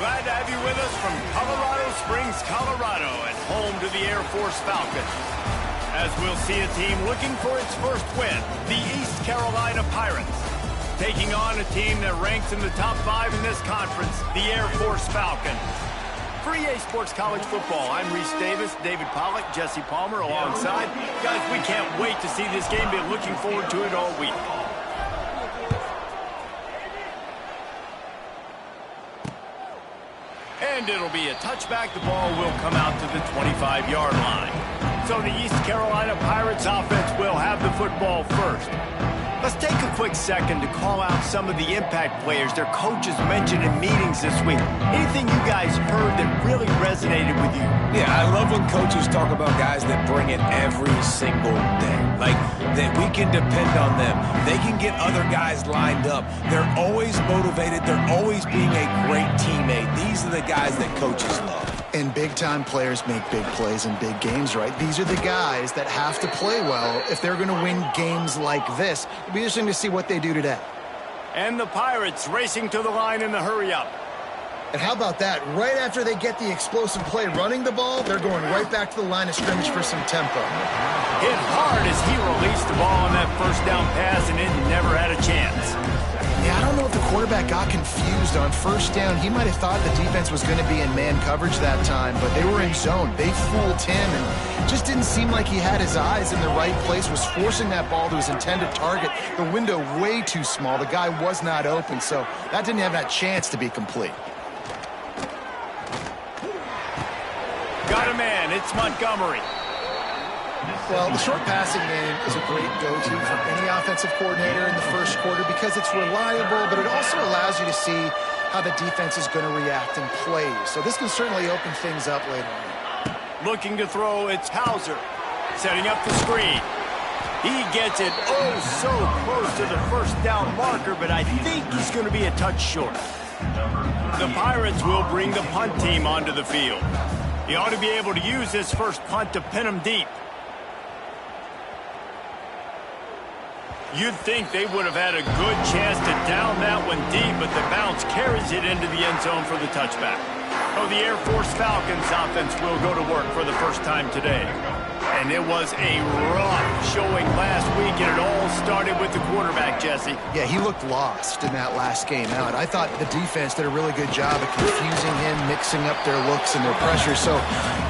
Glad to have you with us from Colorado Springs, Colorado, and home to the Air Force Falcons. As we'll see a team looking for its first win, the East Carolina Pirates, taking on a team that ranks in the top 5 in this conference, the Air Force Falcons. For EA Sports College Football, I'm Reese Davis, David Pollack, Jesse Palmer alongside. Guys, we can't wait to see this game. Been looking forward to it all week. And it'll be a touchback. The ball will come out to the 25-yard line. So the East Carolina Pirates offense will have the football first. Let's take a quick second to call out some of the impact players their coaches mentioned in meetings this week. Anything you guys heard that really resonated with you? Yeah, I love when coaches talk about guys that bring it every single day. Like, that we can depend on them. They can get other guys lined up. They're always motivated. They're always being a great teammate. These are the guys that coaches love. And big-time players make big plays in big games, right? These are the guys that have to play well if they're going to win games like this. It'll be interesting to see what they do today. And the Pirates racing to the line in the hurry-up. And how about that? Right after they get the explosive play running the ball, they're going right back to the line of scrimmage for some tempo. Hit hard as he released the ball on that first down pass, and it never had a chance. Yeah, I don't know if the quarterback got confused on first down. He might have thought the defense was going to be in man coverage that time, but they were in zone. They fooled him, and it just didn't seem like he had his eyes in the right place, was forcing that ball to his intended target. The window way too small. The guy was not open, so that didn't have that chance to be complete. Got a man. It's Montgomery. Well, the short passing game is a great go-to for any offensive coordinator in the first quarter because it's reliable, but it also allows you to see how the defense is going to react and play. So this can certainly open things up later on. Looking to throw, it's Hauser. Setting up the screen. He gets it so close to the first down marker, but I think he's going to be a touch short. The Pirates will bring the punt team onto the field. He ought to be able to use this first punt to pin him deep. You'd think they would have had a good chance to down that one deep, but the bounce carries it into the end zone for the touchback. So the Air Force Falcons offense will go to work for the first time today. And it was a rough showing last week, and it all started with the quarterback, Jesse. Yeah, he looked lost in that last game out. I thought the defense did a really good job of confusing him, mixing up their looks and their pressure. So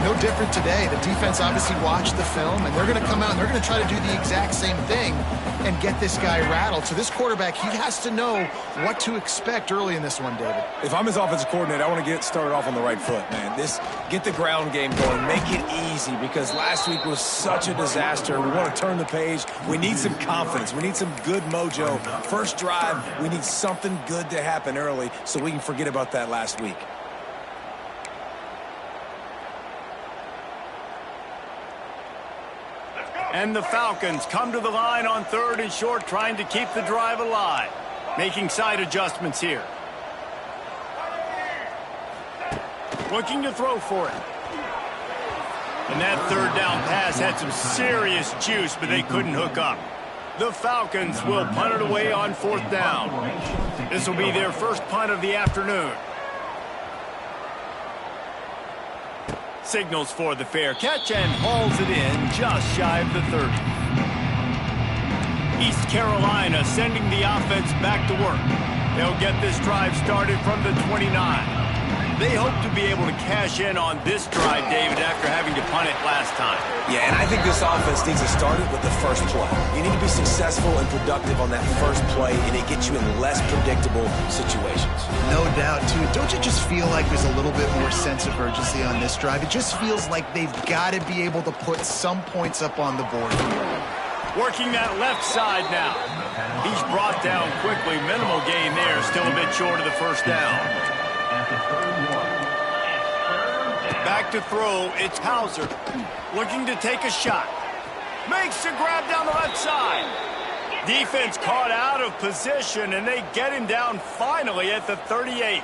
no different today. The defense obviously watched the film, and they're going to come out and they're going to try to do the exact same thing and get this guy rattled. So this quarterback, he has to know what to expect early in this one, David. If I'm his offensive coordinator, I want to get started off on the right foot, man. Get the ground game going, make it easy, because last week was such a disaster. We want to turn the page. We need some confidence. We need some good mojo. First drive, we need something good to happen early so we can forget about that last week. And the Falcons come to the line on 3rd and short, trying to keep the drive alive. Making side adjustments here. Looking to throw for it. And that third down pass had some serious juice, but they couldn't hook up. The Falcons will punt it away on 4th down. This will be their first punt of the afternoon. Signals for the fair catch and hauls it in just shy of the 30. East Carolina sending the offense back to work. They'll get this drive started from the 29. They hope to be able to cash in on this drive, David, after having to punt it last time. Yeah, and I think this offense needs to start it with the first play. You need to be successful and productive on that first play, and it gets you in less predictable situations. No doubt, too. Don't you just feel like there's a little bit more sense of urgency on this drive? It just feels like they've got to be able to put some points up on the board here. Working that left side now. He's brought down quickly. Minimal gain there. Still a bit short of the first down. Back to throw, it's Hauser. Looking to take a shot. Makes the grab down the left side. Defense caught out of position, and they get him down finally at the 38.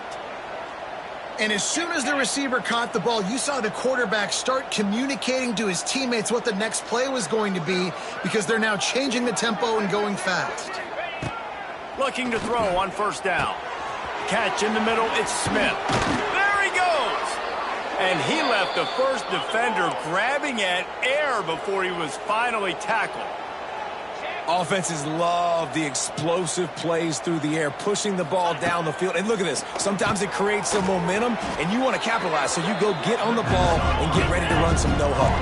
And as soon as the receiver caught the ball, you saw the quarterback start communicating to his teammates what the next play was going to be, because they're now changing the tempo and going fast. Looking to throw on 1st down. Catch in the middle, it's Smith. There with the first defender grabbing at air before he was finally tackled. Offenses love the explosive plays through the air, pushing the ball down the field. And look at this. Sometimes it creates some momentum, and you want to capitalize. So you go get on the ball and get ready to run some no-huddle.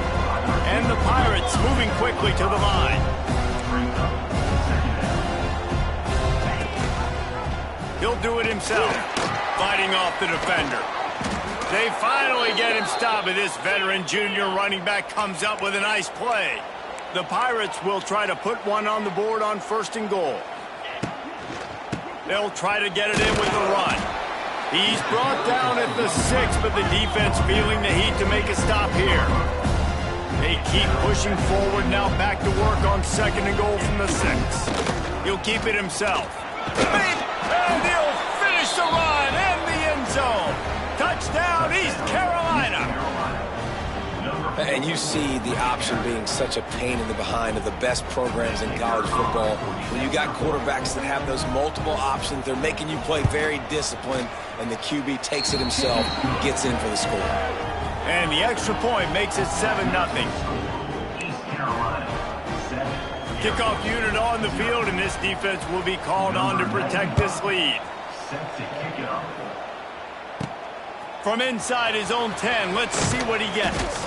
And the Pirates moving quickly to the line. He'll do it himself, fighting off the defender. They finally get him stopped, and this veteran junior running back comes up with a nice play. The Pirates will try to put one on the board on 1st and goal. They'll try to get it in with a run. He's brought down at the 6, but the defense feeling the heat to make a stop here. They keep pushing forward, now back to work on 2nd and goal from the 6. He'll keep it himself. And he'll finish the run in the end zone. Touchdown, East Carolina. And you see the option being such a pain in the behind of the best programs in college football. When you got quarterbacks that have those multiple options, they're making you play very disciplined, and the QB takes it himself, gets in for the score. And the extra point makes it 7-0. Kickoff unit on the field, and this defense will be called on to protect this lead. From inside his own 10, let's see what he gets.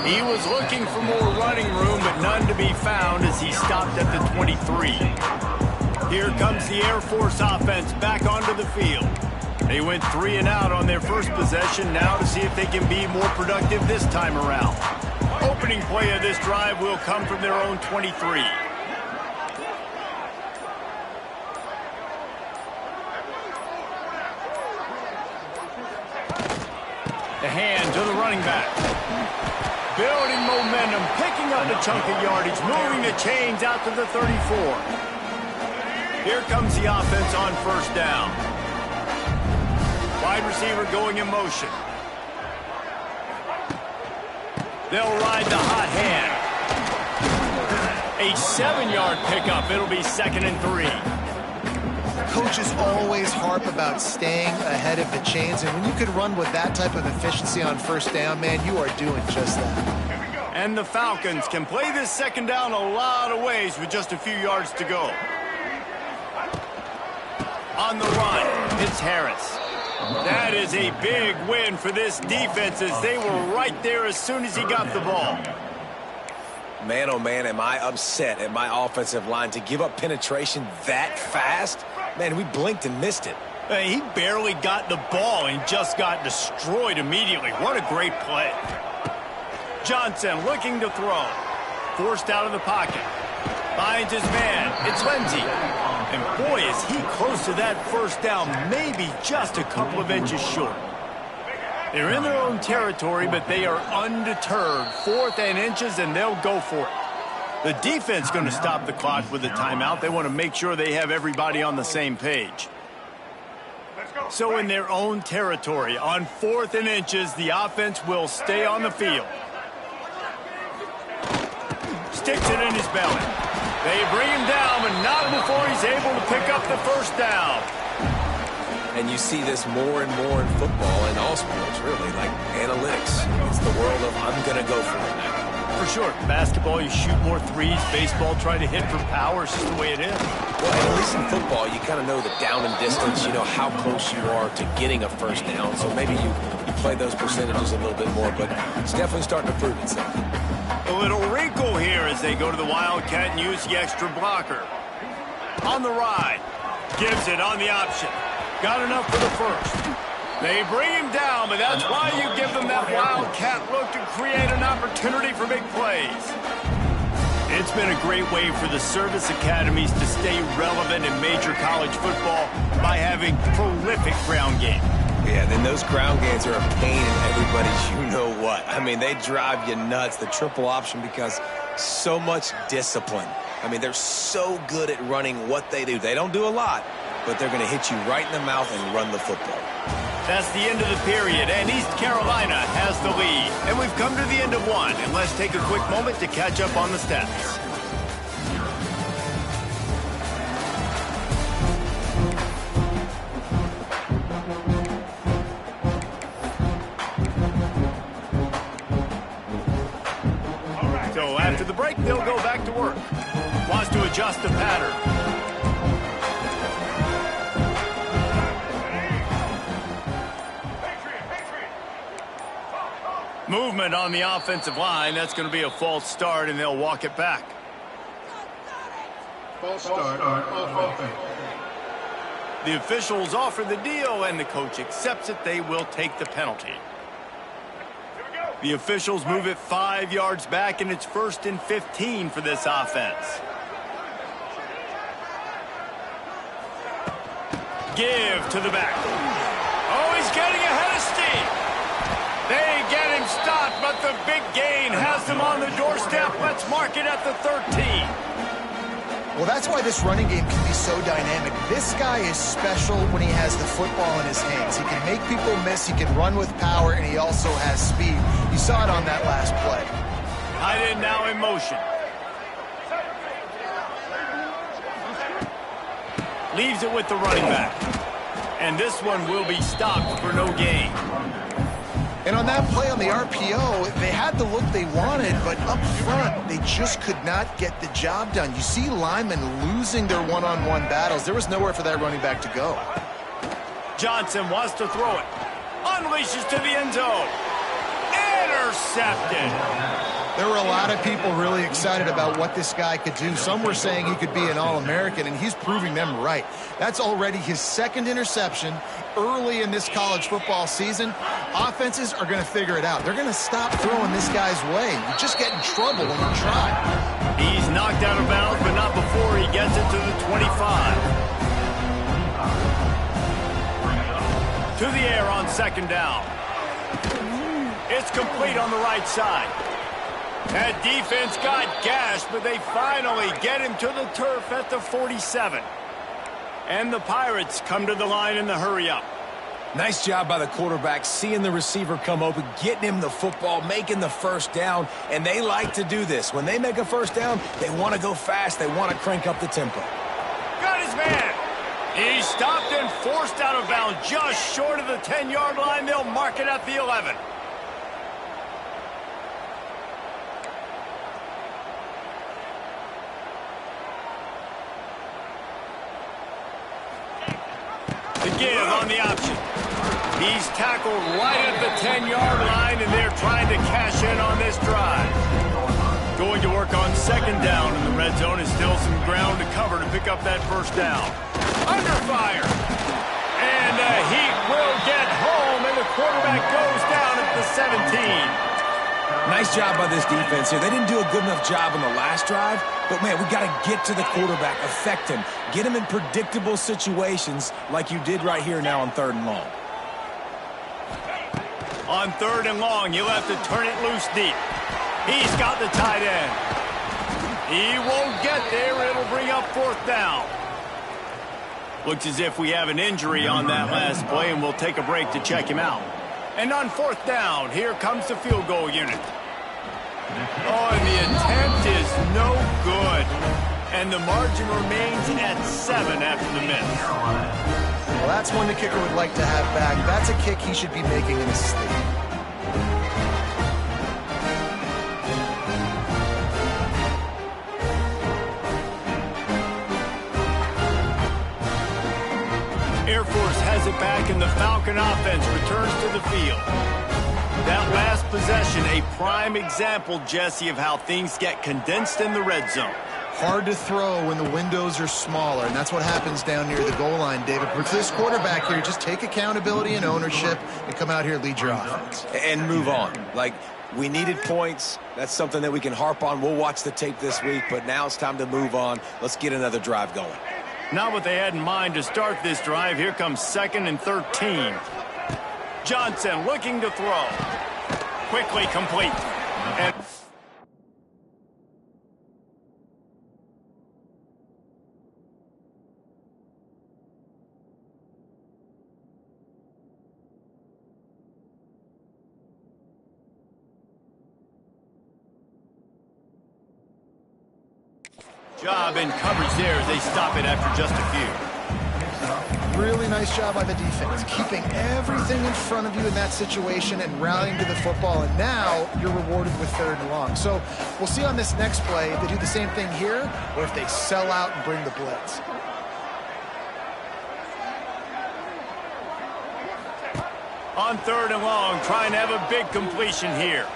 He was looking for more running room, but none to be found as he stopped at the 23. Here comes the Air Force offense back onto the field. They went 3 and out on their first possession, now to see if they can be more productive this time around. Opening play of this drive will come from their own 23. The hand to the running back. Building momentum, picking up a chunk of yardage, moving the chains out to the 34. Here comes the offense on 1st down. Wide receiver going in motion. They'll ride the hot hand. A 7-yard pickup. It'll be 2nd and 3. Coaches always harp about staying ahead of the chains, and when you can run with that type of efficiency on 1st down, man, you are doing just that. And the Falcons can play this 2nd down a lot of ways with just a few yards to go. On the run, it's Harris. That is a big win for this defense as they were right there as soon as he got the ball. Man, oh man, am I upset at my offensive line to give up penetration that fast? Man, we blinked and missed it. He barely got the ball and just got destroyed immediately. What a great play. Johnson looking to throw. Forced out of the pocket. Finds his man. It's Lindsey. And boy, is he close to that 1st down, maybe just a couple of inches short. They're in their own territory, but they are undeterred. 4th and inches, and they'll go for it. The defense going to stop the clock with a timeout. They want to make sure they have everybody on the same page. So in their own territory, on 4th and inches, the offense will stay on the field. Sticks it in his belly. They bring him down, but not before he's able to pick up the 1st down. And you see this more and more in football and all sports, really, like analytics. It's the world of I'm going to go for it now. For sure. Basketball, you shoot more threes. Baseball, try to hit for power. It's just the way it is. Well, at least in football, you kind of know the down and distance. You know how close you are to getting a 1st down. So maybe you play those percentages a little bit more, but it's definitely starting to prove itself. A little wrinkle here as they go to the Wildcat and use the extra blocker. On the ride. Gives it on the option. Got enough for the 1st. They bring him down, but that's why you give them that Wildcat look to create an opportunity for big plays. It's been a great way for the service academies to stay relevant in major college football by having prolific ground game. Yeah, then those ground games are a pain in everybody's you-know-what. I mean, they drive you nuts, the triple option, because so much discipline. I mean, they're so good at running what they do. They don't do a lot, but they're going to hit you right in the mouth and run the football. That's the end of the period, and East Carolina has the lead. And we've come to the end of one, and let's take a quick moment to catch up on the stats. So after the break, they'll go back to work. Wants to adjust the pattern. Movement on the offensive line. That's going to be a false start, and they'll walk it back. False start on offense. The officials offer the deal, and the coach accepts it. They will take the penalty. The officials move it 5 yards back, and it's 1st and 15 for this offense. Give to the back. Oh, he's getting ahead of steam. They get him stopped, but the big gain has them on the doorstep. Let's mark it at the 13. Well, that's why this running game can be so dynamic. This guy is special when he has the football in his hands. He can make people miss, he can run with power, and he also has speed. You saw it on that last play. Tight end now in motion. Leaves it with the running back. And this one will be stopped for no gain. And on that play on the RPO, they had the look they wanted, but up front, they just could not get the job done. You see linemen losing their one-on-one battles. There was nowhere for that running back to go. Johnson wants to throw it. Unleashes to the end zone. Intercepted. There were a lot of people really excited about what this guy could do. Some were saying he could be an All-American, and he's proving them right. That's already his 2nd interception early in this college football season. Offenses are going to figure it out. They're going to stop throwing this guy's way. You just get in trouble when you try. He's knocked out of bounds, but not before he gets it to the 25. To the air on 2nd down. It's complete on the right side. That defense got gashed, but they finally get him to the turf at the 47. And the Pirates come to the line in the hurry-up. Nice job by the quarterback, seeing the receiver come open, getting him the football, making the 1st down, and they like to do this. When they make a 1st down, they want to go fast. They want to crank up the tempo. Got his man. He's stopped and forced out of bounds just short of the 10-yard line. They'll mark it at the 11. The give on the option. He's tackled right at the 10-yard line, and they're trying to cash in on this drive. Going to work on 2nd down in the red zone. Is still some ground to cover to pick up that 1st down. Under fire. And the Heat will get home, and the quarterback goes down at the 17. Nice job by this defense here. They didn't do a good enough job on the last drive, but, man, we got to get to the quarterback, affect him, get him in predictable situations like you did right here now on 3rd and long. On 3rd and long, you'll have to turn it loose deep. He's got the tight end. He won't get there. It'll bring up 4th down. Looks as if we have an injury on that last play, and we'll take a break to check him out. And on 4th down, here comes the field goal unit. Oh, and the attempt is no good. And the margin remains at 7 after the miss. Well, that's one the kicker would like to have back. That's a kick he should be making in his sleep. Air Force has it back, and the Falcon offense returns to the field. That last possession, a prime example, Jesse, of how things get condensed in the red zone. Hard to throw when the windows are smaller, and that's what happens down near the goal line, David. But for this quarterback here, just take accountability and ownership and come out here and lead your offense. And move on. Like, we needed points. That's something that we can harp on. We'll watch the tape this week, but now it's time to move on. Let's get another drive going. Not what they had in mind to start this drive. Here comes 2nd and 13. Johnson looking to throw. Quickly complete. And job in coverage there as they stop it after just a few. Really nice job by the defense, keeping everything in front of you in that situation and rallying to the football, and now you're rewarded with 3rd and long. So we'll see on this next play if they do the same thing here or if they sell out and bring the blitz. On 3rd and long, trying to have a big completion here.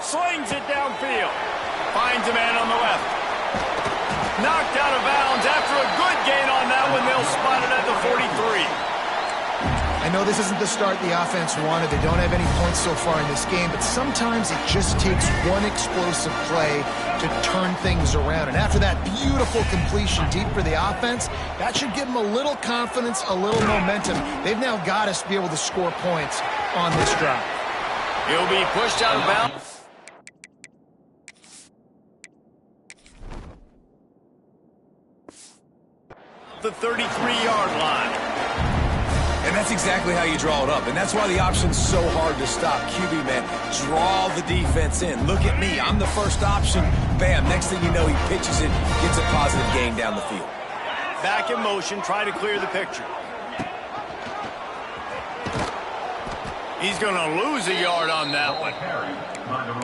Slings it downfield. Finds a man on the left. Knocked out of bounds after a good gain on that one. They'll spot it at the 43. I know this isn't the start the offense wanted. They don't have any points so far in this game, but sometimes it just takes one explosive play to turn things around. And after that beautiful completion deep for the offense, that should give them a little confidence, a little momentum. They've now got us to be able to score points on this drive. He'll be pushed out of bounds. The 33-yard line. And that's exactly how you draw it up. And that's why the option's so hard to stop. QB, man, draw the defense in. Look at me. I'm the first option. Bam. Next thing you know, he pitches it, gets a positive gain down the field. Back in motion, try to clear the picture. He's going to lose a yard on that one.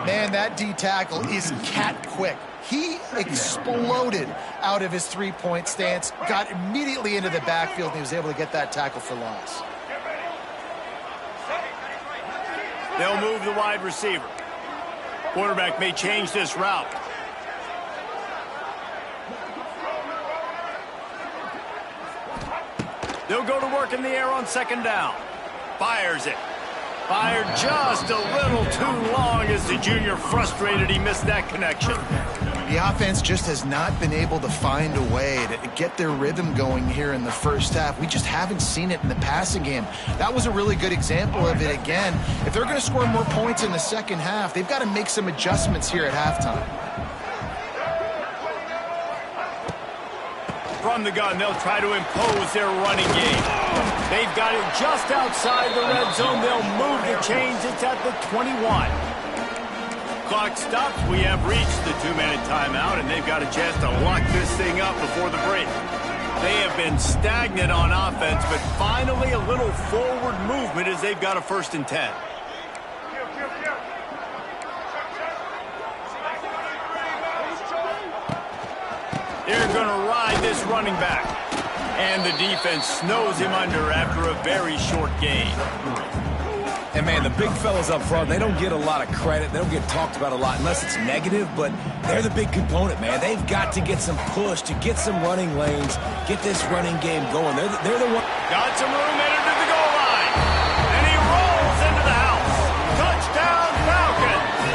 Man, that D tackle is cat quick. He exploded out of his three-point stance, got immediately into the backfield, and he was able to get that tackle for loss. They'll move the wide receiver. Quarterback may change this route. They'll go to work in the air on 2nd down. Fires it. Fired just a little too long as the junior frustrated he missed that connection. The offense just has not been able to find a way to get their rhythm going here in the first half. We just haven't seen it in the passing game. That was a really good example of it again. If they're going to score more points in the second half, they've got to make some adjustments here at halftime. From the gun, they'll try to impose their running game. They've got it just outside the red zone. They'll move the chains. It's at the 21. Clock stops. We have reached the 2-minute timeout, and they've got a chance to lock this thing up before the break. They have been stagnant on offense, but finally a little forward movement as they've got a 1st and 10. They're going to ride this running back. And the defense snows him under after a very short gain. And, man, the big fellas up front, they don't get a lot of credit. They don't get talked about a lot unless it's negative, but they're the big component, man. They've got to get some push, to get some running lanes, get this running game going. They're the one. Got some room headed to the goal line. And he rolls into the house. Touchdown, Falcons.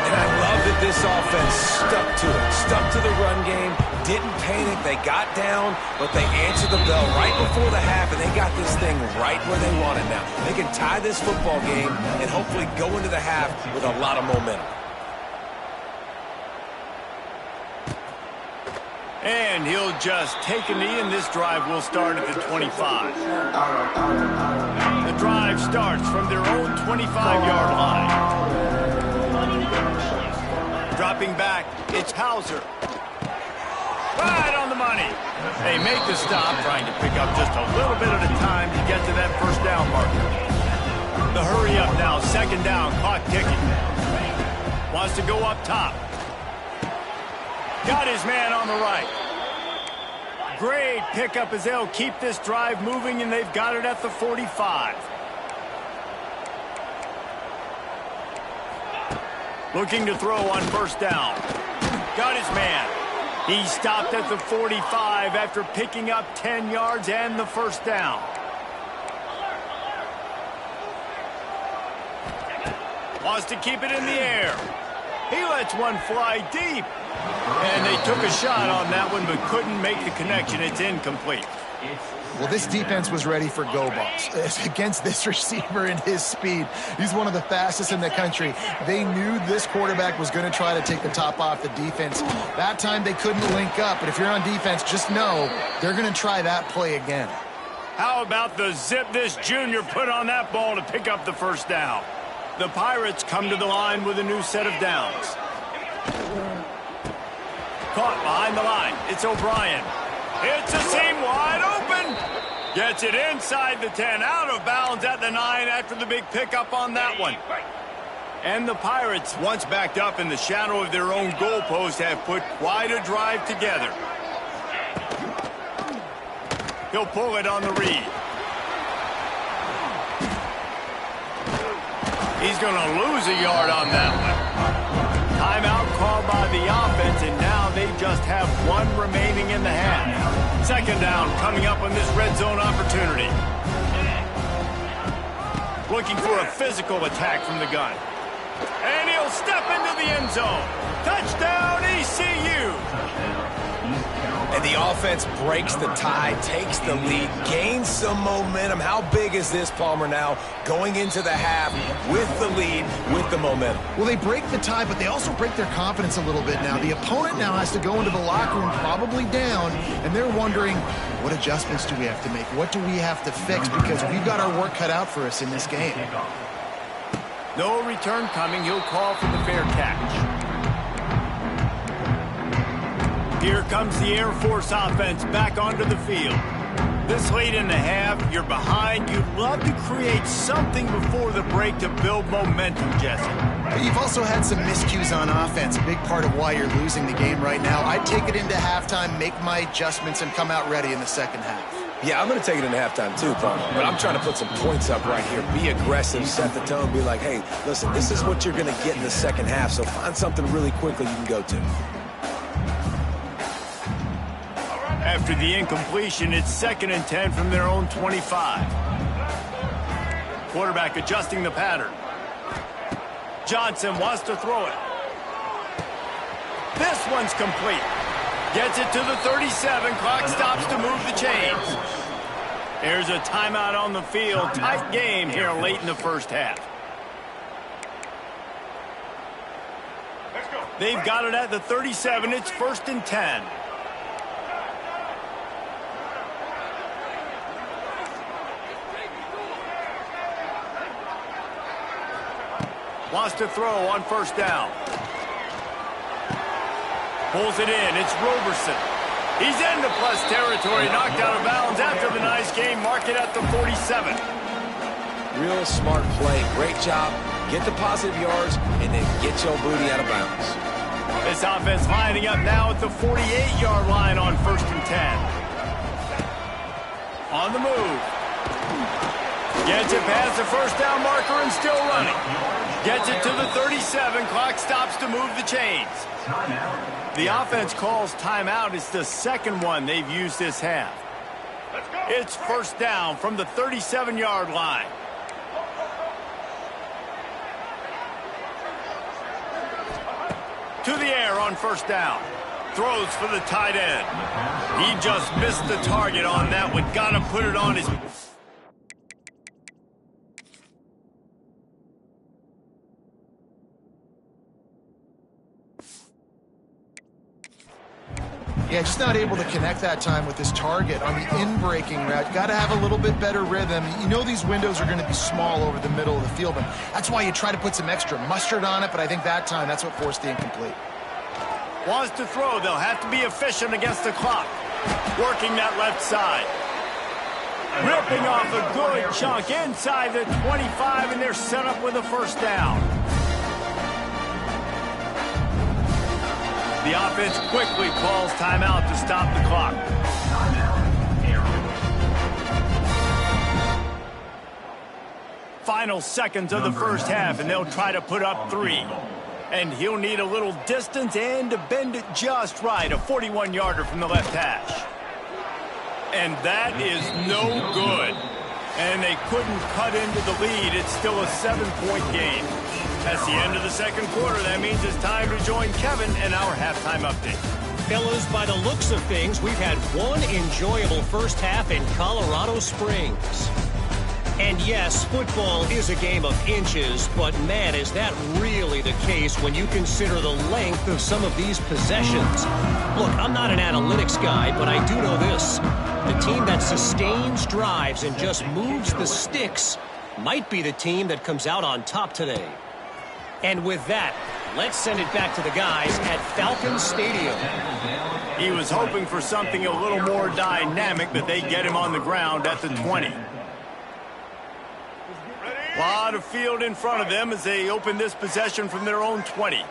And I love that this offense stuck to it, stuck to the run game, didn't panic. They got down, but they answered the bell right before the half, and they got this thing right where they want it now. They can tie this football game and hopefully go into the half with a lot of momentum. And he'll just take a knee, and this drive will start at the 25. The drive starts from their own 25-yard line. Dropping back, it's Hauser. Right on the money. They make the stop, trying to pick up just a little bit at a time to get to that 1st down marker. The hurry up now, 2nd down, clock ticking. Wants to go up top. Got his man on the right. Great pickup as they'll keep this drive moving, and they've got it at the 45. Looking to throw on 1st down. Got his man. He stopped at the 45 after picking up 10 yards and the 1st down. Wants to keep it in the air. He lets one fly deep. And they took a shot on that one but couldn't make the connection. It's incomplete. Well, this defense was ready for go balls against this receiver and his speed. He's one of the fastest in the country. They knew this quarterback was going to try to take the top off the defense. That time they couldn't link up, but if you're on defense, just know they're going to try that play again. How about the zip this junior put on that ball to pick up the 1st down? The Pirates come to the line with a new set of downs. Caught behind the line. It's O'Brien. It's a seam wide open. Gets it inside the 10, out of bounds at the 9 after the big pickup on that one. And the Pirates, once backed up in the shadow of their own goalpost, have put quite a drive together. He'll pull it on the read. He's going to lose a yard on that one. Timeout called by the offense, and now they just have one remaining in the half. Second down coming up on this red zone opportunity. Looking for a physical attack from the gun. And he'll step into the end zone. Touchdown, ECU! And the offense breaks the tie, takes the lead, gains some momentum. How big is this, Palmer, now going into the half with the lead, with the momentum? Well, they break the tie, but they also break their confidence a little bit now. The opponent now has to go into the locker room probably down, and they're wondering, what adjustments do we have to make? What do we have to fix? Because we've got our work cut out for us in this game. No return coming. He'll call for the fair catch. Here comes the Air Force offense back onto the field. This late in the half, you're behind. You'd love to create something before the break to build momentum, Jesse. But you've also had some miscues on offense, a big part of why you're losing the game right now. I'd take it into halftime, make my adjustments, and come out ready in the second half. Yeah, I'm going to take it into halftime too, Palmer. But I'm trying to put some points up right here. Be aggressive, set the tone, be like, hey, listen, this is what you're going to get in the second half, so find something really quickly you can go to. After the incompletion, it's 2nd and 10 from their own 25. Quarterback adjusting the pattern. Johnson wants to throw it. This one's complete. Gets it to the 37. Clock stops to move the chains. There's a timeout on the field. Tight game here late in the first half. They've got it at the 37. It's 1st and 10. Wants to throw on 1st down. Pulls it in. It's Roberson. He's into plus territory. Knocked out of bounds after the nice game. Mark it at the 47. Real smart play. Great job. Get the positive yards, and then get your booty out of bounds. This offense lining up now at the 48-yard line on 1st and 10. On the move. Gets it past the 1st down marker and still running. Gets it to the 37. Clock stops to move the chains. The offense calls timeout. It's the second one they've used this half. It's 1st down from the 37-yard line. To the air on 1st down. Throws for the tight end. He just missed the target on that one. Got to put it on his... Yeah, just not able to connect that time with his target on the in-breaking route. Got to have a little bit better rhythm. You know these windows are going to be small over the middle of the field, and that's why you try to put some extra mustard on it, but I think that time that's what forced the incomplete. Wants to throw. They'll have to be efficient against the clock. Working that left side. Ripping off a good chunk inside the 25, and they're set up with a 1st down. The offense quickly calls timeout to stop the clock. Final seconds of the first half, and they'll try to put up 3. And he'll need a little distance and to bend it just right. A 41-yarder from the left hash. And that is no good. And they couldn't cut into the lead. It's still a 7-point game. That's the end of the second quarter. That means it's time to join Kevin in our halftime update. Fellas, by the looks of things, we've had one enjoyable first half in Colorado Springs. And yes, football is a game of inches, but man, is that really the case when you consider the length of some of these possessions. Look, I'm not an analytics guy, but I do know this. The team that sustains drives and just moves the sticks might be the team that comes out on top today. And with that, Let's send it back to the guys at Falcon Stadium. He was hoping for something a little more dynamic, but they get him on the ground at the 20. A lot of field in front of them as they open this possession from their own 20.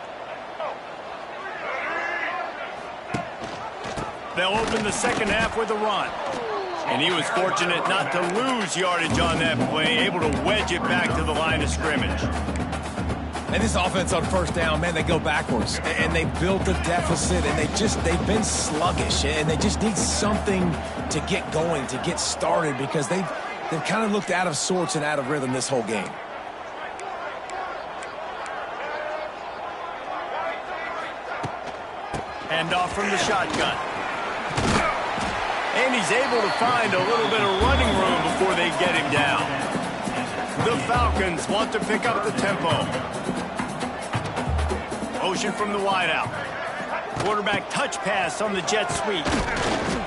They'll open the second half with a run. And he was fortunate not to lose yardage on that play, able to wedge it back to the line of scrimmage. And this offense on first down, man, they go backwards. And they built a deficit, and they've been sluggish. And they just need something to get going, to get started, because they've kind of looked out of sorts and out of rhythm this whole game. Hand off from the shotgun. And he's able to find a little bit of running room before they get him down. The Falcons want to pick up the tempo. Motion from the wideout. Quarterback touch pass on the jet sweep.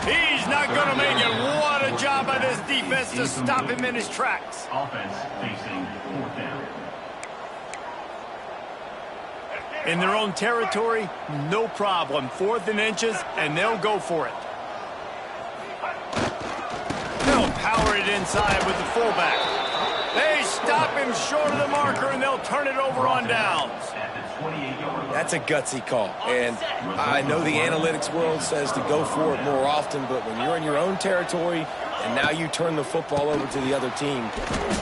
He's not going to make it. What a job by this defense to stop him in his tracks. Offense facing fourth down. In their own territory, no problem. 4th and inches, and they'll go for it. They'll power it inside with the fullback. They stop him short of the marker, and they'll turn it over on downs. That's a gutsy call. And I know the analytics world says to go for it more often, but when you're in your own territory and now you turn the football over to the other team,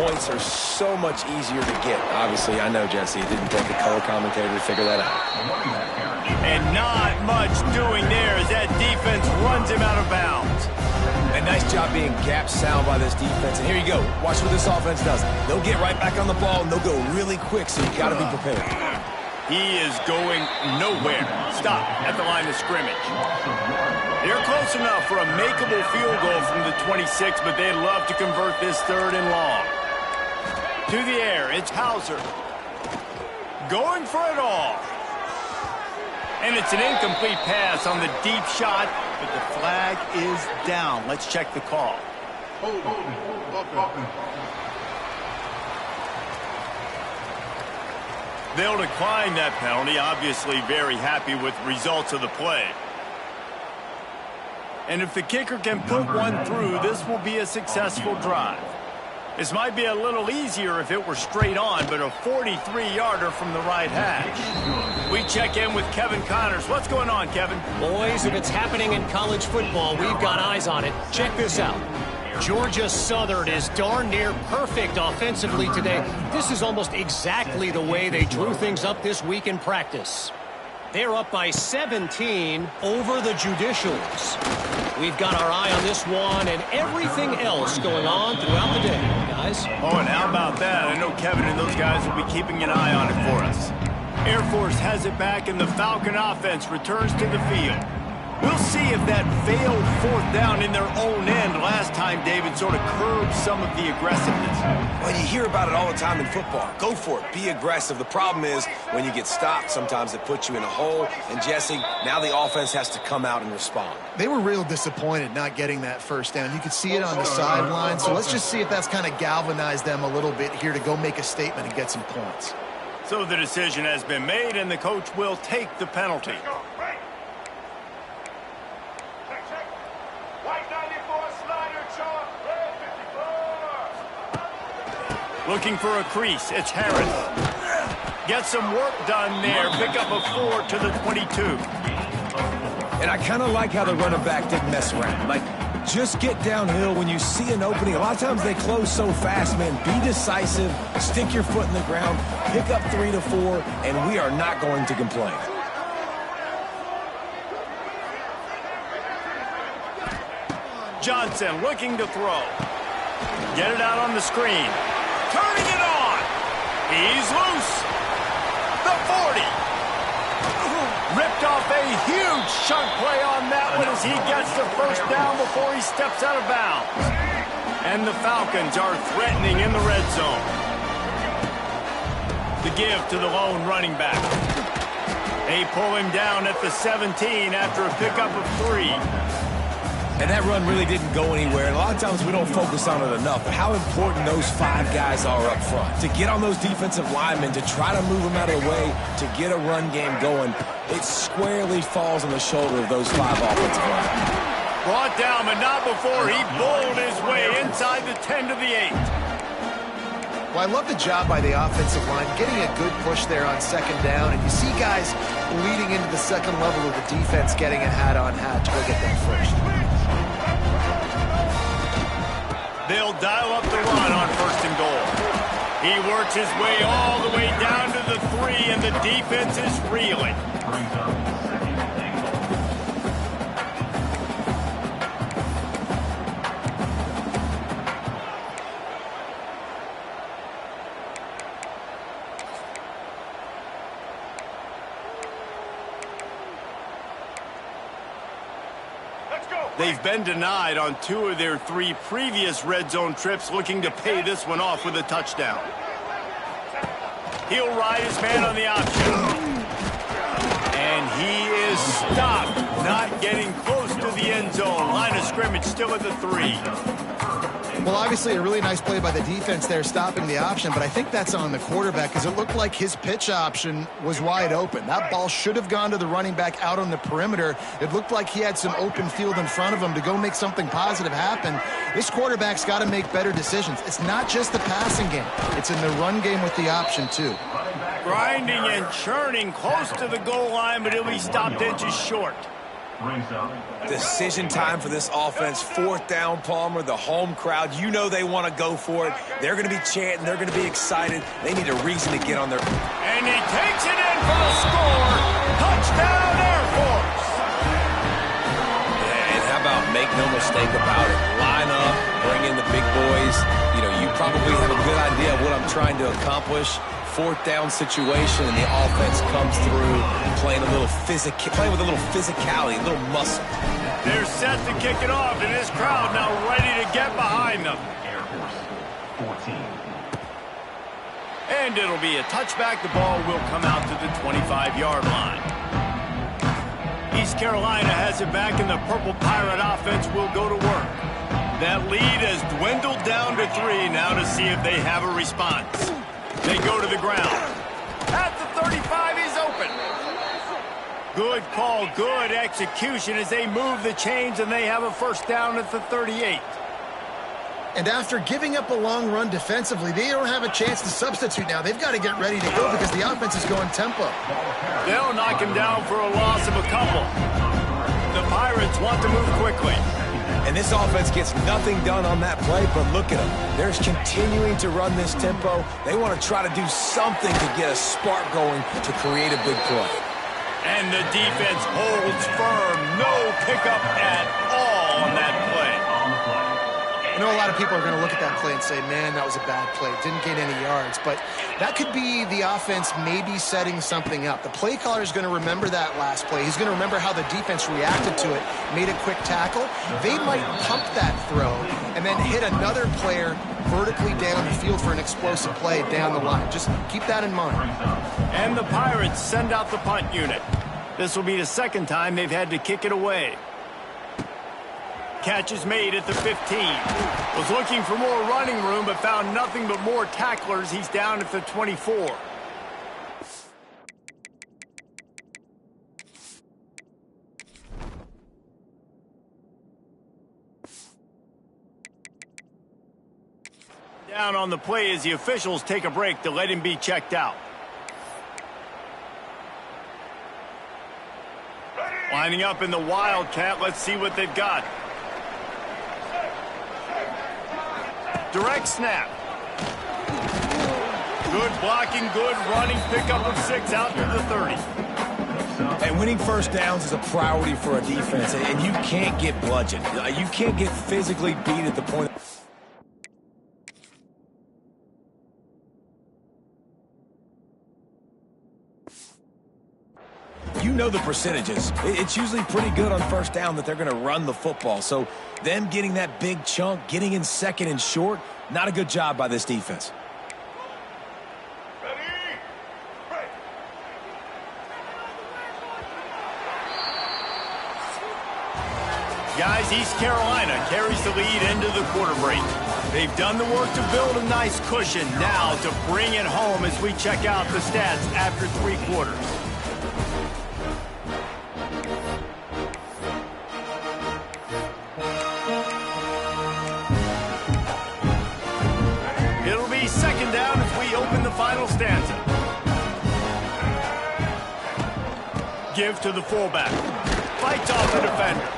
points are so much easier to get. Obviously, I know, Jesse, it didn't take a color commentator to figure that out. And not much doing there as that defense runs him out of bounds. A nice job being gap sound by this defense. And here you go. Watch what this offense does. They'll get right back on the ball, and they'll go really quick, so you got to be prepared. He is going nowhere. Stop at the line of scrimmage. They're close enough for a makeable field goal from the 26, but they'd love to convert this 3rd and long. To the air, it's Hauser. Going for it all. And it's an incomplete pass on the deep shot, but the flag is down. Let's check the call. They'll decline that penalty, obviously very happy with the results of the play. And if the kicker can put one through, this will be a successful drive. This might be a little easier if it were straight on, but a 43-yarder from the right hash. We check in with Kevin Connors. What's going on, Kevin? Boys, if it's happening in college football, we've got eyes on it. Check this out. Georgia Southern is darn near perfect offensively today. This is almost exactly the way they drew things up this week in practice. They're up by 17 over the Judicials. We've got our eye on this one and everything else going on throughout the day, guys. Oh, and how about that? I know Kevin and those guys will be keeping an eye on it for us. Air Force has it back, and the Falcon offense returns to the field. We'll see if that failed 4th down in their own end last time, David, sort of curbed some of the aggressiveness. Well, you hear about it all the time in football. Go for it. Be aggressive. The problem is when you get stopped, sometimes it puts you in a hole. And, Jesse, now the offense has to come out and respond. They were real disappointed not getting that 1st down. You could see it on the sideline. So let's just see if that's kind of galvanized them a little bit here to go make a statement and get some points. So the decision has been made, and the coach will take the penalty. Looking for a crease, it's Harris. Get some work done there, pick up a 4 to the 22. And I kind of like how the running back didn't mess around. Like, just get downhill when you see an opening. A lot of times they close so fast, man. Be decisive, stick your foot in the ground, pick up 3 to 4, and we are not going to complain. Johnson looking to throw. Get it out on the screen. Turning it on. He's loose. The 40. Ripped off a huge chunk play on that one as he gets the 1st down before he steps out of bounds. And the Falcons are threatening in the red zone. The give to the lone running back. They pull him down at the 17 after a pickup of 3. And that run really didn't go anywhere. And a lot of times we don't focus on it enough, but how important those 5 guys are up front. To get on those defensive linemen, to try to move them out of the way, to get a run game going, it squarely falls on the shoulder of those 5 offensive linemen. Brought down, but not before he bowled his way inside the 10 to the 8. Well, I love the job by the offensive line, getting a good push there on second down. And you see guys leading into the second level of the defense getting it hat-on-hat to go get that first. They'll dial up the run on 1st and goal. He works his way all the way down to the 3, and the defense is reeling. Brings up second and goal. They've been denied on 2 of their 3 previous red zone trips, looking to pay this one off with a touchdown. He'll ride his man on the option. And he is stopped, not getting close to the end zone. Line of scrimmage still at the 3. Well, obviously a really nice play by the defense there, stopping the option, but I think that's on the quarterback because it looked like his pitch option was wide open. That ball should have gone to the running back out on the perimeter. It looked like he had some open field in front of him to go make something positive happen. This quarterback's got to make better decisions. It's not just the passing game. It's in the run game with the option, too. Grinding and churning close to the goal line, but he'll be stopped inches short. Decision time for this offense. 4th down, Palmer. The home crowd, you know they want to go for it. They're going to be chanting. They're going to be excited. They need a reason to get on their... And he takes it in for the score. Touchdown, Air Force. And how about make no mistake about it? Line up, bring in the big boys. You know, you probably have a good idea of what I'm trying to accomplish. 4th down situation, and the offense comes through playing with a little physicality, a little muscle. They're set to kick it off, and this crowd now ready to get behind them. Air Force 14. And it'll be a touchback. The ball will come out to the 25-yard line. East Carolina has it back, and the Purple Pirate offense will go to work. That lead has dwindled down to 3 now to see if they have a response. They go to the ground. At the 35, he's open. Good call, good execution as they move the chains, and they have a 1st down at the 38. And after giving up a long run defensively, they don't have a chance to substitute now. They've got to get ready to go because the offense is going tempo. They'll knock him down for a loss of a couple. The Pirates want to move quickly. And this offense gets nothing done on that play, but look at them. They're continuing to run this tempo. They want to try to do something to get a spark going to create a big play. And the defense holds firm. No pickup at all on that play. I know a lot of people are going to look at that play and say, man, that was a bad play. Didn't gain any yards. But that could be the offense maybe setting something up. The play caller is going to remember that last play. He's going to remember how the defense reacted to it, made a quick tackle. They might pump that throw and then hit another player vertically down the field for an explosive play down the line. Just keep that in mind. And the Pirates send out the punt unit. This will be the 2nd time they've had to kick it away. Catch is made at the 15. Was looking for more running room, but found nothing but more tacklers. He's down at the 24. Down on the play as the officials take a break to let him be checked out. Lining up in the Wildcat. Let's see what they've got. Direct snap. Good blocking, good running, pickup of 6 out to the 30. And winning 1st downs is a priority for a defense, and you can't get bludgeoned. You can't get physically beat at the point. You know the percentages. It's usually pretty good on 1st down that they're going to run the football. So them getting that big chunk, getting in 2nd and short, not a good job by this defense. Guys, East Carolina carries the lead into the quarter break. They've done the work to build a nice cushion. Now to bring it home as we check out the stats after 3 quarters. It'll be second down as we open the final stanza. Give to the fullback. Fights off the defender.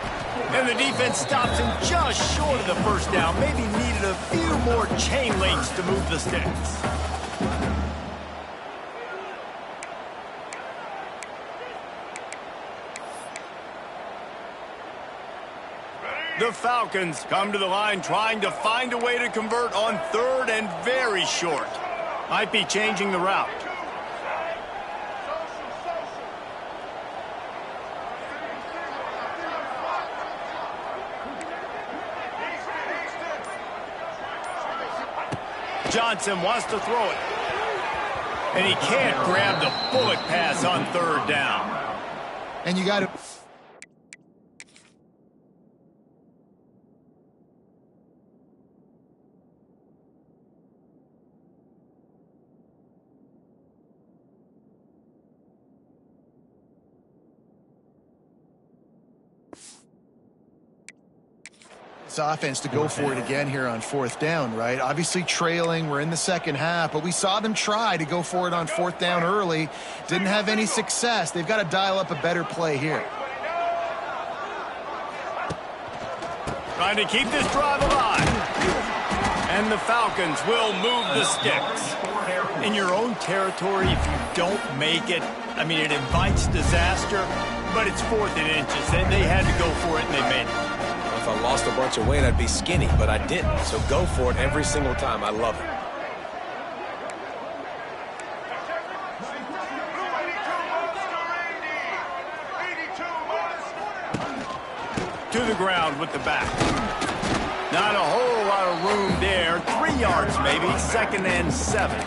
And the defense stops him just short of the first down. Maybe needed a few more chain links to move the sticks. The Falcons come to the line trying to find a way to convert on 3rd and very short. Might be changing the route. Johnson wants to throw it. And he can't grab the bullet pass on 3rd down. And you got to... offense to go for it again here on 4th down, right? Obviously trailing, we're in the second half, but we saw them try to go for it on 4th down early. Didn't have any success. They've got to dial up a better play here. Trying to keep this drive alive. And the Falcons will move the sticks. In your own territory, if you don't make it, I mean, it invites disaster, but it's 4th and inches. They had to go for it, and they made it. If I lost a bunch of weight, I'd be skinny, but I didn't. So go for it every single time. I love it. To the ground with the back. Not a whole lot of room there. 3 yards maybe. 2nd and 7.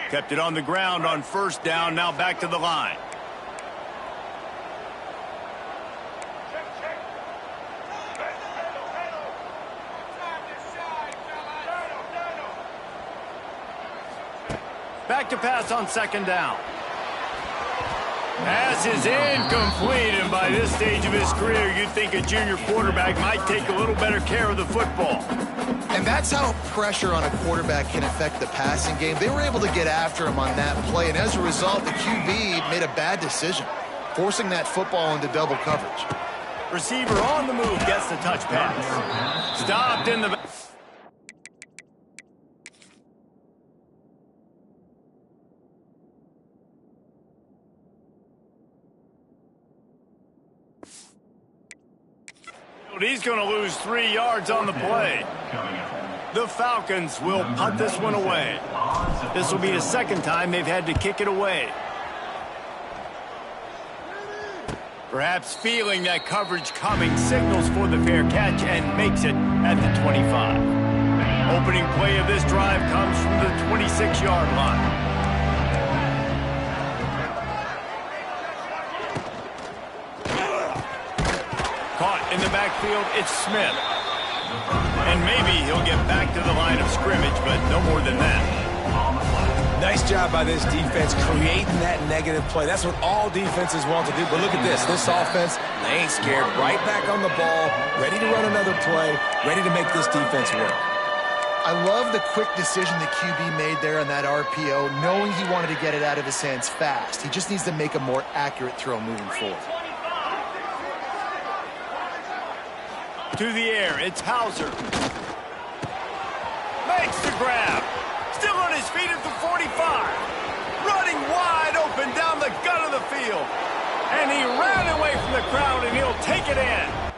Kept it on the ground on 1st down. Now back to the line. Back to pass on 2nd down. Pass is incomplete, and by this stage of his career, you'd think a junior quarterback might take a little better care of the football. And that's how pressure on a quarterback can affect the passing game. They were able to get after him on that play, and as a result, the QB made a bad decision, forcing that football into double coverage. Receiver on the move gets the touch pass. Stopped in the... He's going to lose 3 yards on the play. The Falcons will punt this one away. This will be the 2nd time they've had to kick it away. Perhaps feeling that coverage coming, signals for the fair catch and makes it at the 25. Opening play of this drive comes from the 26-yard line. Caught in the backfield, it's Smith. And maybe he'll get back to the line of scrimmage, but no more than that. Nice job by this defense creating that negative play. That's what all defenses want to do. But look at this. This offense, they ain't scared. Right back on the ball, ready to run another play, ready to make this defense work. I love the quick decision the QB made there on that RPO, knowing he wanted to get it out of his hands fast. He just needs to make a more accurate throw moving forward. To the air, it's Hauser. Makes the grab. Still on his feet at the 45. Running wide open down the gut of the field. And he ran away from the crowd, and he'll take it in.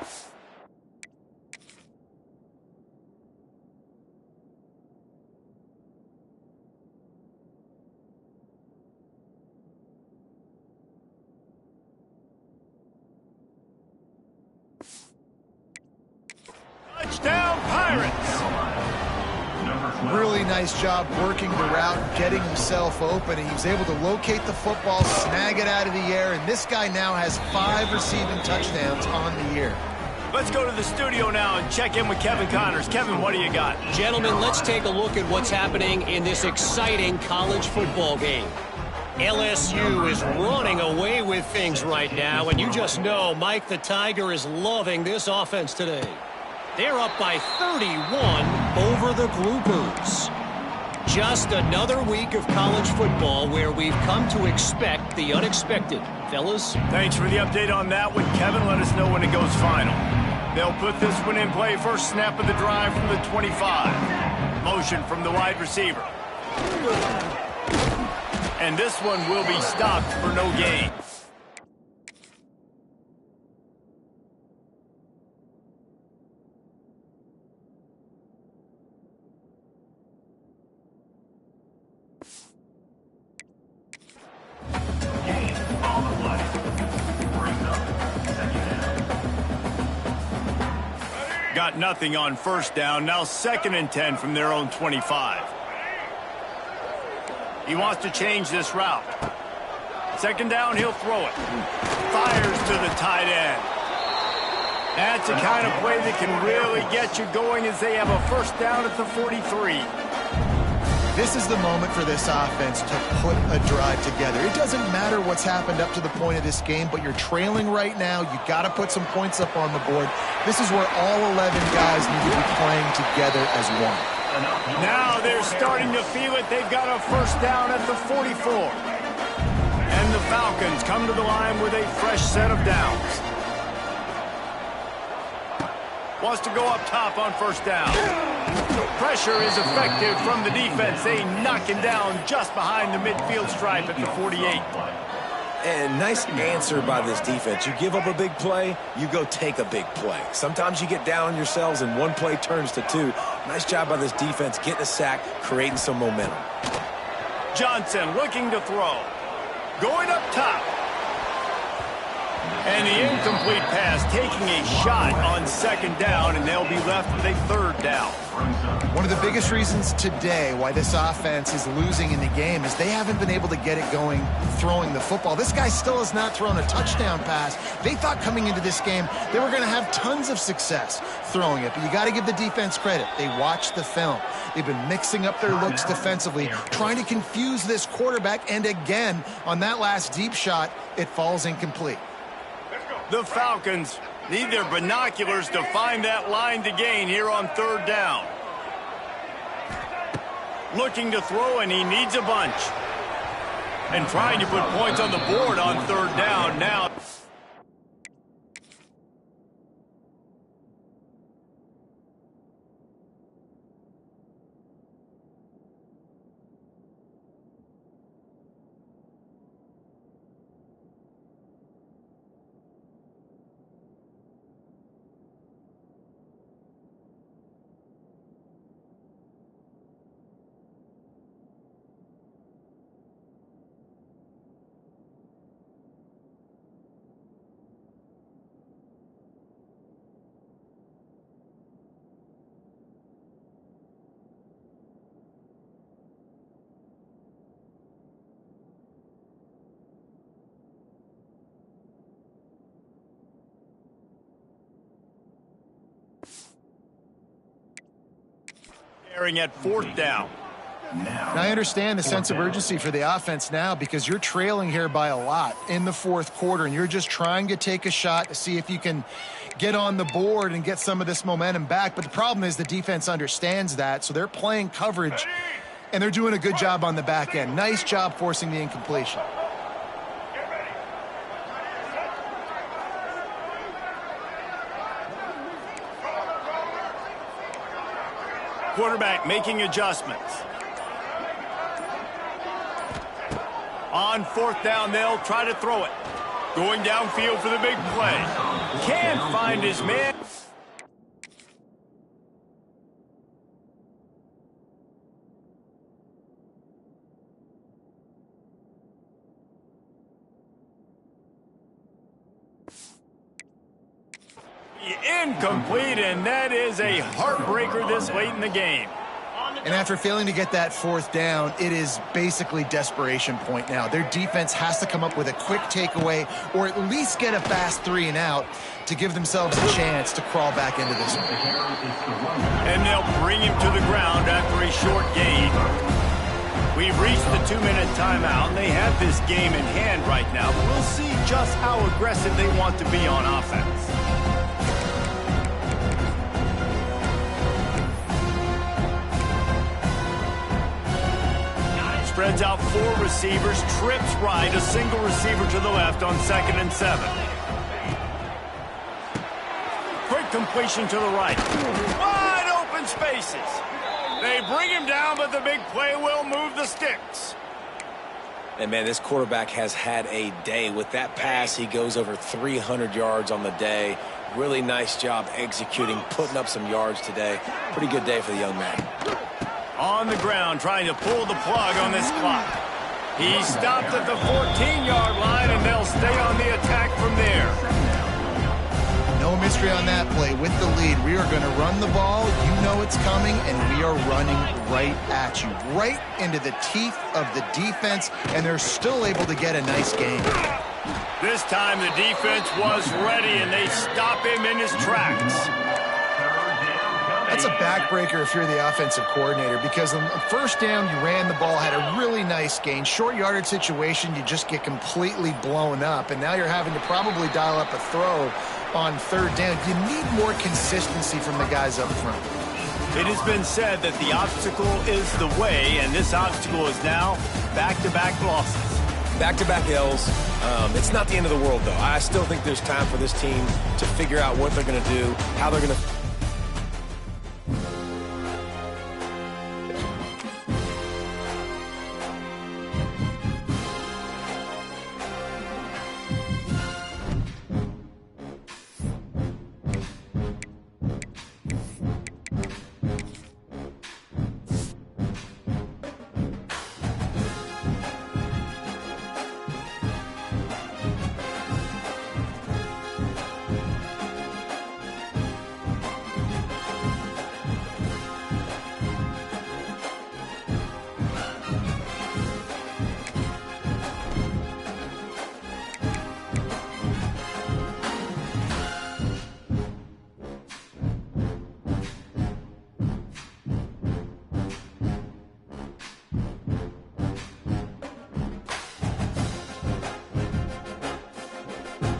Pirates. Really nice job working the route, getting himself open. He was able to locate the football, snag it out of the air, and this guy now has 5 receiving touchdowns on the year. Let's go to the studio now and check in with Kevin Connors. Kevin, what do you got? Gentlemen, let's take a look at what's happening in this exciting college football game. LSU is running away with things right now, and you just know Mike the Tiger is loving this offense today. They're up by 31 over the Groupers. Just another week of college football where we've come to expect the unexpected. Fellas? Thanks for the update on that one, Kevin. Let us know when it goes final. They'll put this one in play. First snap of the drive from the 25. Motion from the wide receiver. And this one will be stopped for no gain. Got nothing on first down. Now 2nd and 10 from their own 25. He wants to change this route. 2nd down, he'll throw it. Fires to the tight end. That's the kind of play that can really get you going as they have a first down at the 43. This is the moment for this offense to put a drive together. It doesn't matter what's happened up to the point of this game, but you're trailing right now. You got to put some points up on the board. This is where all 11 guys need to be playing together as one. Now they're starting to feel it. They've got a first down at the 44. And the Falcons come to the line with a fresh set of downs. Wants to go up top on first down. Pressure is effective from the defense. They knock him down just behind the midfield stripe at the 48. And nice answer by this defense. You give up a big play, you go take a big play. Sometimes you get down on yourselves and one play turns to 2. Nice job by this defense getting a sack, creating some momentum. Johnson looking to throw. Going up top. And the incomplete pass taking a shot on 2nd down, and they'll be left with a 3rd down. One of the biggest reasons today why this offense is losing in the game is they haven't been able to get it going throwing the football. This guy still has not thrown a touchdown pass. They thought coming into this game they were going to have tons of success throwing it, but you got to give the defense credit. They watched the film. They've been mixing up their looks defensively, trying to confuse this quarterback, and again, on that last deep shot, it falls incomplete. The Falcons need their binoculars to find that line to gain here on 3rd down. Looking to throw, and he needs a bunch. And trying to put points on the board on 3rd down now. At 4th down. Now, I understand the sense of urgency for the offense now because you're trailing here by a lot in the 4th quarter, and you're just trying to take a shot to see if you can get on the board and get some of this momentum back. But the problem is the defense understands that, so they're playing coverage, and they're doing a good job on the back end. Nice job forcing the incompletion. Quarterback making adjustments. On 4th down, they'll try to throw it. Going downfield for the big play. Can't find his man. Incomplete, and that is a heartbreaker this late in the game. And after failing to get that fourth down, it is basically desperation point now. Their defense has to come up with a quick takeaway or at least get a fast 3 and out to give themselves a chance to crawl back into this one. And they'll bring him to the ground after a short gain. We've reached the 2-minute timeout, and they have this game in hand right now. But we'll see just how aggressive they want to be on offense. Spreads out 4 receivers, trips right, a single receiver to the left on 2nd and 7. Quick completion to the right. Wide open spaces. They bring him down, but the big play will move the sticks. And, man, this quarterback has had a day. With that pass, he goes over 300 yards on the day. Really nice job executing, putting up some yards today. Pretty good day for the young man. On the ground, trying to pull the plug on this clock. He stopped at the 14-yard line, and they'll stay on the attack from there. No mystery on that play. With the lead, we are going to run the ball. You know it's coming, and we are running right at you, right into the teeth of the defense, and they're still able to get a nice gain. This time the defense was ready, and they stop him in his tracks. That's a backbreaker if you're the offensive coordinator, because on the first down, you ran the ball, had a really nice gain. Short yardage situation, you just get completely blown up, and now you're having to probably dial up a throw on 3rd down. You need more consistency from the guys up front. It has been said that the obstacle is the way, and this obstacle is now back-to-back losses. Back-to-back L's. It's not the end of the world, though. I still think there's time for this team to figure out what they're going to do, how they're going to